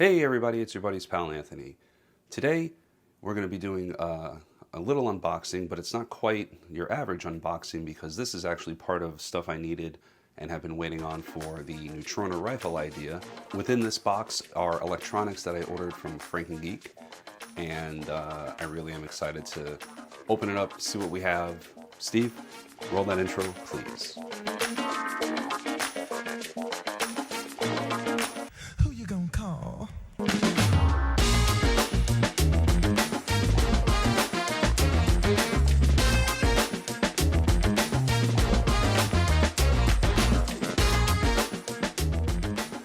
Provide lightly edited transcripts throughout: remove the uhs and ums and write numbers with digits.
Hey everybody, it's your buddy's pal Anthony. Today we're going to be doing a little unboxing, but it's not quite your average unboxing because this is actually part of stuff I needed and have been waiting on for the Neutrona rifle idea. Within this box are electronics that I ordered from Frankengeek, and I really am excited to open it up, see what we have. Steve, roll that intro, please. Who you gonna call?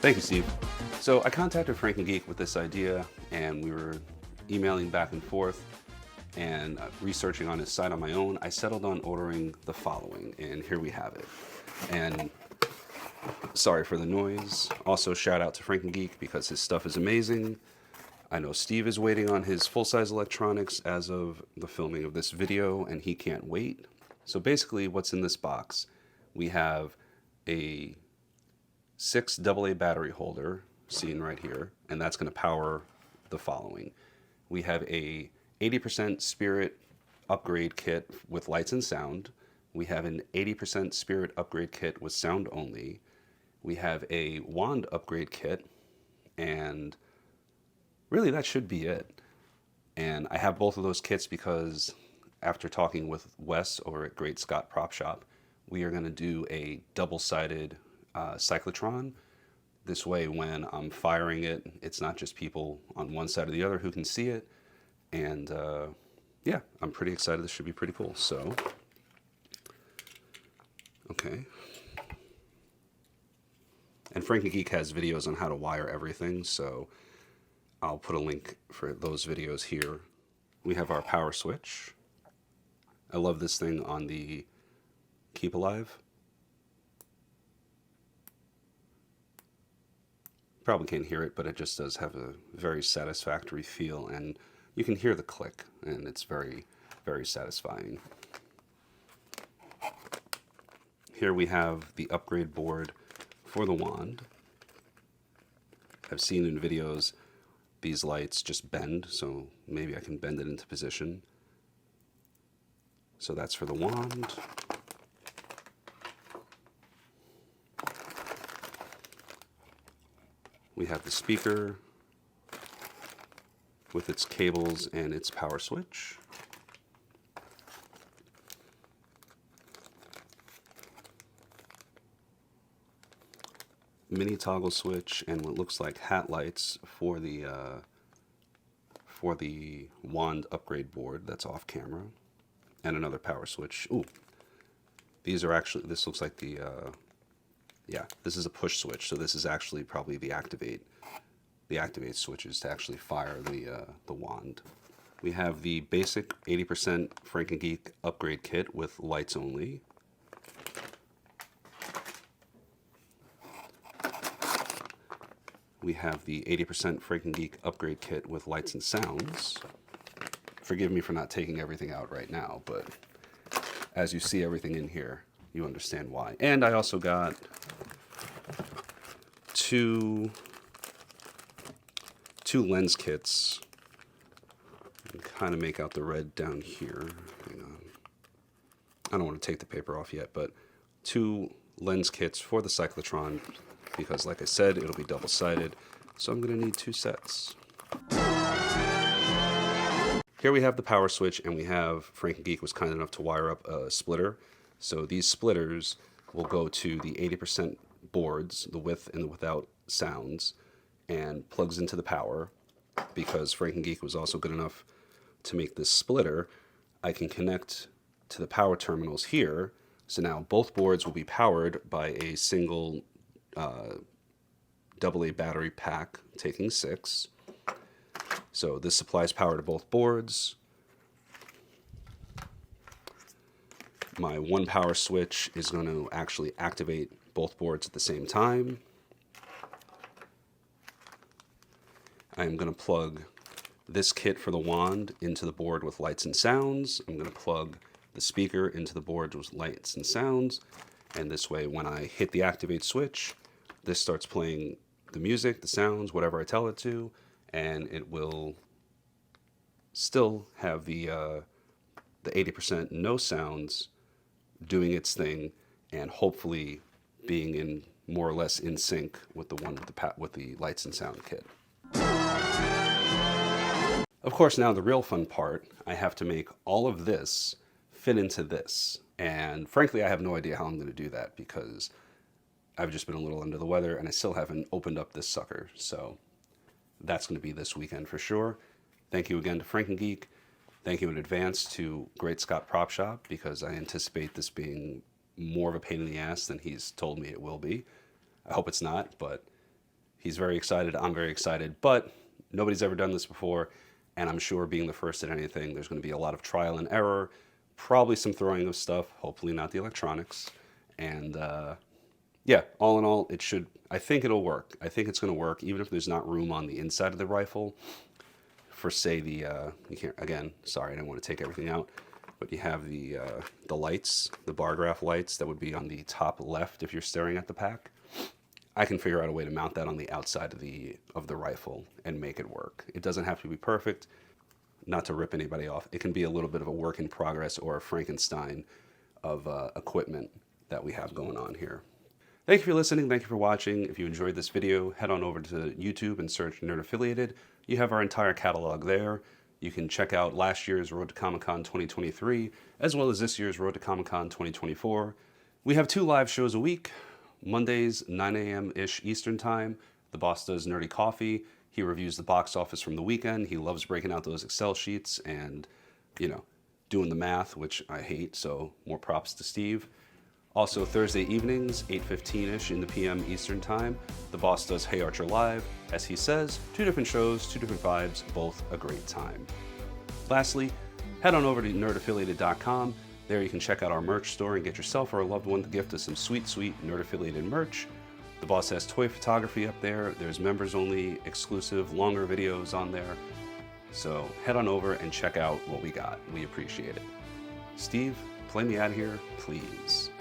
Thank you, Steve. So I contacted Frankengeek with this idea, and we were emailing back and forth and researching on his site on my own. I settled on ordering the following, and here we have it. And sorry for the noise. Also, shout out to Frankengeek because his stuff is amazing. I know Steve is waiting on his full-size electronics as of the filming of this video, and he can't wait. So basically, what's in this box? We have a 6 AA battery holder, seen right here, and that's going to power the following. We have a 80% Spirit upgrade kit with lights and sound. We have an 80% Spirit upgrade kit with sound only. We have a wand upgrade kit, and really that should be it. And I have both of those kits because after talking with Wes over at Great Scott Prop Shop, we are going to do a double-sided cyclotron. This way, when I'm firing it, it's not just people on one side or the other who can see it. And yeah, I'm pretty excited. This should be pretty cool. So, okay. And Frankengeek has videos on how to wire everything, so I'll put a link for those videos here. We have our power switch. I love this thing on the Keep Alive. Probably can't hear it, but it just does have a very satisfactory feel, and you can hear the click, and it's very, very satisfying. Here we have the upgrade board for the wand. I've seen in videos these lights just bend, so maybe I can bend it into position. So that's for the wand. We have the speaker with its cables and its power switch. Mini toggle switch and what looks like hat lights for the wand upgrade board that's off camera, and another power switch. Ooh, these are actually, this looks like the yeah, this is a push switch, so this is actually probably the activate switches to actually fire the wand. We have the basic 80% Frankengeek upgrade kit with lights only. We have the 80% Frankengeek upgrade kit with lights and sounds. Forgive me for not taking everything out right now, but as you see everything in here, you understand why. And I also got two lens kits. You can kind of make out the red down here. Hang on. I don't want to take the paper off yet, but 2 lens kits for the cyclotron because, like I said, it'll be double-sided, so I'm going to need 2 sets. Here we have the power switch, and we have Frankengeek was kind enough to wire up a splitter. So these splitters will go to the 80% boards, the with and the without sounds, and plugs into the power. Because Frankengeek was also good enough to make this splitter, I can connect to the power terminals here. So now both boards will be powered by a single AA battery pack taking 6. So this supplies power to both boards. My one power switch is going to actually activate both boards at the same time. I'm going to plug this kit for the wand into the board with lights and sounds. I'm going to plug the speaker into the board with lights and sounds. And this way, when I hit the activate switch, this starts playing the music, the sounds, whatever I tell it to, and it will still have the 80% no sounds doing its thing, and hopefully being in more or less in sync with the one with the lights and sound kit. Of course, now the real fun part, I have to make all of this fit into this. And frankly, I have no idea how I'm going to do that because I've just been a little under the weather and I still haven't opened up this sucker. So that's going to be this weekend for sure. Thank you again to FrankenGeek. Thank you in advance to Great Scott Prop Shop because I anticipate this being more of a pain in the ass than he's told me it will be. I hope it's not, but he's very excited. I'm very excited, but nobody's ever done this before. And I'm sure being the first at anything, there's going to be a lot of trial and error, probably some throwing of stuff, hopefully not the electronics. And yeah, all in all, I think it'll work. I think it's going to work, even if there's not room on the inside of the rifle for, say, you can't, again, sorry, I didn't want to take everything out, but you have the lights, the bar graph lights that would be on the top left if you're staring at the pack. I can figure out a way to mount that on the outside of the rifle and make it work. It doesn't have to be perfect, not to rip anybody off. It can be a little bit of a work in progress or a Frankenstein of equipment that we have going on here. Thank you for listening. Thank you for watching. If you enjoyed this video, head on over to YouTube and search Nerd Affiliated. You have our entire catalog there. You can check out last year's Road to Comic-Con 2023, as well as this year's Road to Comic-Con 2024. We have 2 live shows a week. Mondays, 9 a.m.-ish Eastern Time, the boss does Nerdy Coffee. He reviews the box office from the weekend. He loves breaking out those Excel sheets and, doing the math, which I hate, so more props to Steve. Also, Thursday evenings, 8:15-ish in the p.m. Eastern Time, the boss does Hey Archer Live. As he says, 2 different shows, 2 different vibes, both a great time. Lastly, head on over to nerdaffiliated.com. There you can check out our merch store and get yourself or a loved one the gift of some sweet, sweet Nerd-affiliated merch. The boss has toy photography up there. There's members-only, exclusive, longer videos on there. So head on over and check out what we got. We appreciate it. Steve, play me out of here, please.